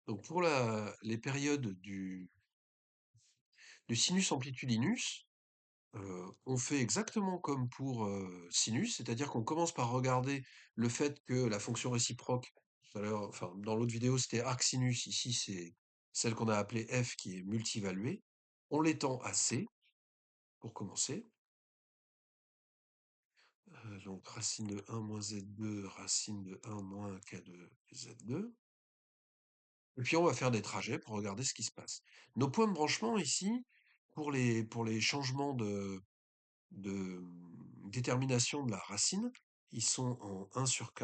Donc pour les périodes du sinus amplitudinus, on fait exactement comme pour sinus, c'est-à-dire qu'on commence par regarder le fait que la fonction réciproque, tout à l'heure, enfin dans l'autre vidéo c'était arcsinus, ici c'est celle qu'on a appelée f qui est multivaluée. On l'étend à c pour commencer. Donc racine de 1 moins z2, racine de 1 moins k2 z2. Et puis on va faire des trajets pour regarder ce qui se passe. Nos points de branchement ici, pour les changements de détermination de la racine, ils sont en 1 sur k,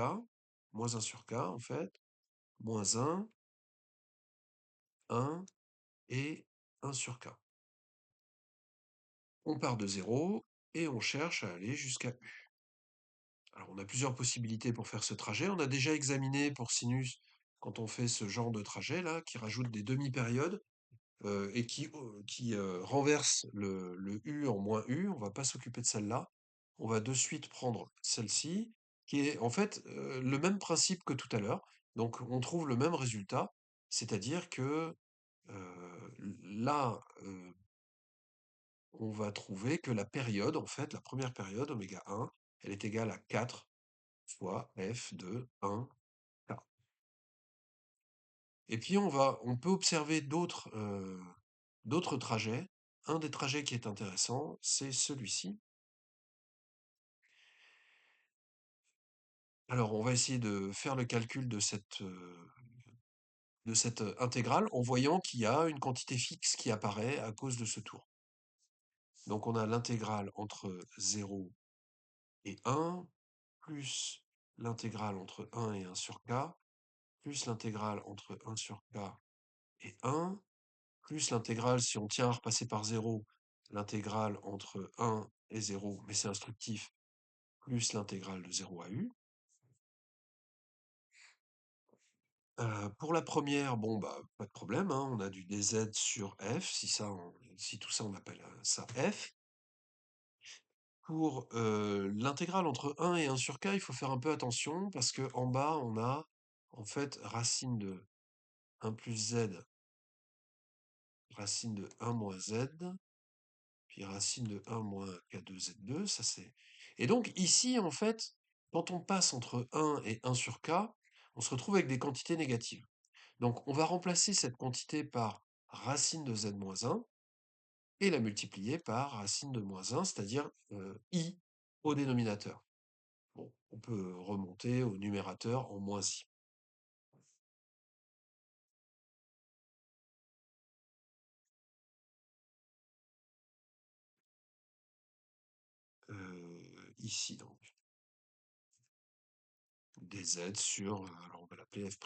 moins 1 sur k en fait, moins 1 et 1 sur k. On part de 0 et on cherche à aller jusqu'à U. Alors on a plusieurs possibilités pour faire ce trajet. On a déjà examiné pour sinus, quand on fait ce genre de trajet là, qui rajoute des demi-périodes, et qui renverse le U en moins U. On va pas s'occuper de celle-là. On va de suite prendre celle-ci, qui est en fait le même principe que tout à l'heure. Donc on trouve le même résultat, c'est-à-dire que là, on va trouver que la période, en fait, la première période, oméga 1, elle est égale à 4 fois f de 1k. Et puis on peut observer d'autres trajets. Un des trajets qui est intéressant, c'est celui-ci. Alors, on va essayer de faire le calcul de cette intégrale en voyant qu'il y a une quantité fixe qui apparaît à cause de ce tour. Donc, on a l'intégrale entre 0 et 1, plus l'intégrale entre 1 et 1 sur k, plus l'intégrale entre 1 sur k et 1, plus l'intégrale, si on tient à repasser par 0, l'intégrale entre 1 et 0, mais c'est instructif, plus l'intégrale de 0 à u. Pour la première, bon, bah, pas de problème, hein, on a du dz sur f, si tout ça on appelle ça f. Pour l'intégrale entre 1 et 1 sur k, il faut faire un peu attention parce que en bas, on a en fait racine de 1 plus z, racine de 1 moins z, puis racine de 1 moins k2z2, ça c'est. Et donc ici, en fait, quand on passe entre 1 et 1 sur k, on se retrouve avec des quantités négatives. Donc on va remplacer cette quantité par racine de z moins 1 et la multiplier par racine de moins 1, c'est-à-dire i au dénominateur. Bon, on peut remonter au numérateur en moins i. Ici donc, dz sur, alors on va l'appeler f'.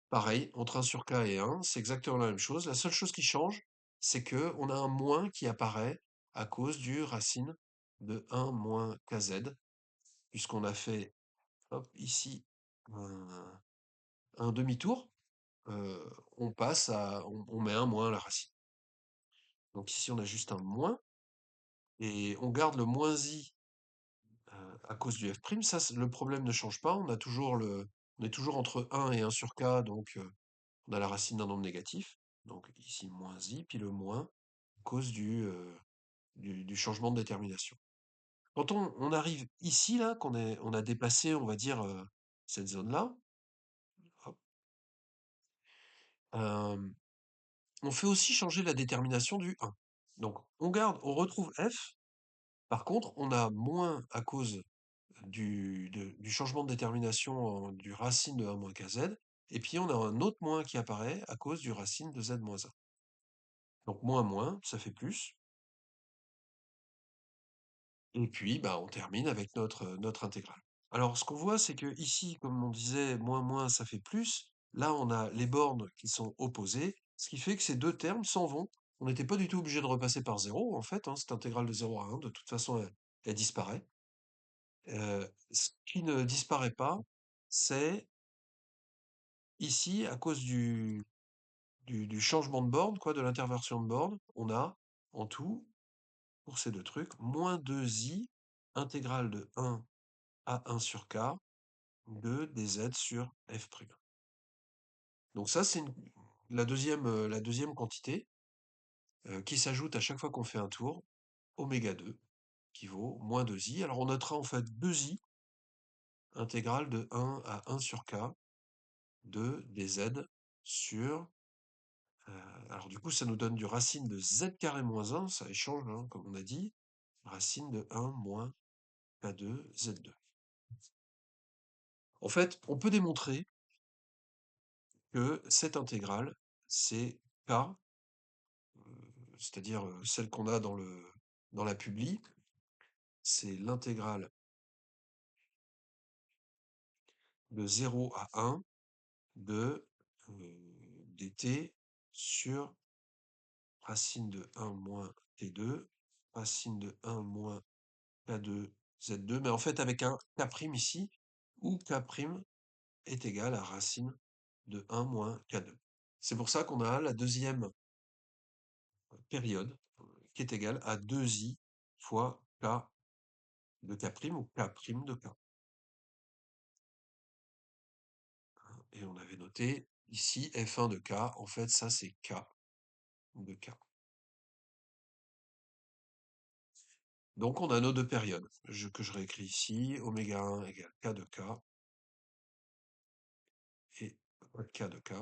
Pareil, entre 1 sur k et 1, c'est exactement la même chose. La seule chose qui change, c'est que on a un moins qui apparaît à cause du racine de 1 moins kz, puisqu'on a fait, hop, ici, un demi-tour, on met un moins à la racine. Donc ici, on a juste un moins, et on garde le moins i à cause du f'. Ça, le problème ne change pas. On est toujours entre 1 et 1 sur k, donc on a la racine d'un nombre négatif. Donc ici, moins i, puis le moins à cause du changement de détermination. Quand on arrive ici, là, on a dépassé, on va dire, cette zone-là, hop, euh, on fait aussi changer la détermination du 1. Donc, on retrouve f. Par contre, on a moins à cause du changement de détermination du racine de 1 moins kz. Et puis, on a un autre moins qui apparaît à cause du racine de z moins 1. Donc, moins, ça fait plus. Et puis, bah, on termine avec notre intégrale. Alors, ce qu'on voit, c'est que ici, comme on disait, moins, ça fait plus. Là, on a les bornes qui sont opposées, ce qui fait que ces deux termes s'en vont. On n'était pas du tout obligé de repasser par 0, en fait, hein, cette intégrale de 0 à 1, de toute façon, elle disparaît. Ce qui ne disparaît pas, c'est ici, à cause du changement de borne, quoi, de l'interversion de borne, on a, en tout, pour ces deux trucs, moins 2i, intégrale de 1 à 1 sur k, de dz sur f'. Donc ça, c'est la deuxième quantité qui s'ajoute à chaque fois qu'on fait un tour, oméga 2, qui vaut moins 2i. Alors on notera en fait 2i intégrale de 1 à 1 sur k de dz sur... alors du coup, ça nous donne du racine de z carré moins 1, ça échange, hein, comme on a dit, racine de 1 moins k2 z2. En fait, on peut démontrer que cette intégrale, c'est k, c'est-à-dire celle qu'on a dans la publi, c'est l'intégrale de 0 à 1 de dt sur racine de 1 moins t2, racine de 1 moins k2 z2, mais en fait avec un k' ici, où k' est égal à racine de 1 moins k2. C'est pour ça qu'on a la deuxième période qui est égale à 2i fois k de k' ou k' de k. Et on avait noté ici f1 de k, en fait ça c'est k de k. Donc on a nos deux périodes, que je réécris ici, oméga 1 égale k de k, et k de k,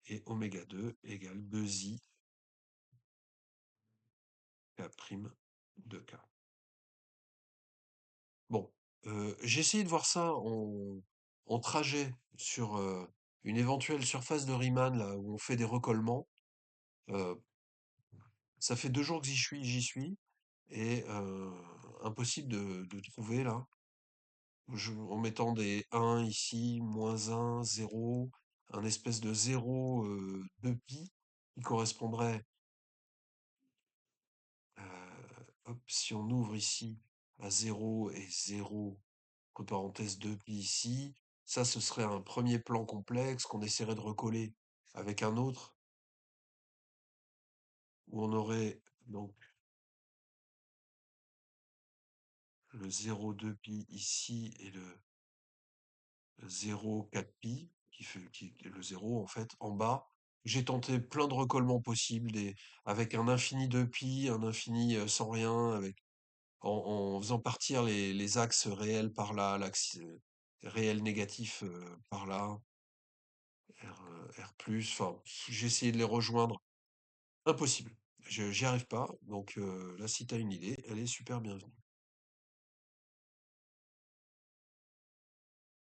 et oméga 2 égale 2i k' de k. Bon, j'ai essayé de voir ça en trajet sur une éventuelle surface de Riemann, là où on fait des recollements. Euh, Ça fait 2 jours que j'y suis, et impossible de trouver là. En mettant des 1 ici, -1, 0, un espèce de 0 de pi qui correspondrait, hop, si on ouvre ici à 0 et 0, entre parenthèses 2 pi ici, ça ce serait un premier plan complexe qu'on essaierait de recoller avec un autre, où on aurait donc le 0,2 pi ici et le 0,4 pi, qui est le 0 en fait, en bas. J'ai tenté plein de recollements possibles, avec un infini de pi, un infini sans rien, en faisant partir les axes réels par là, l'axe réel négatif par là, R+, enfin, j'ai essayé de les rejoindre, impossible. J'y arrive pas, donc là, si tu as une idée, elle est super bienvenue.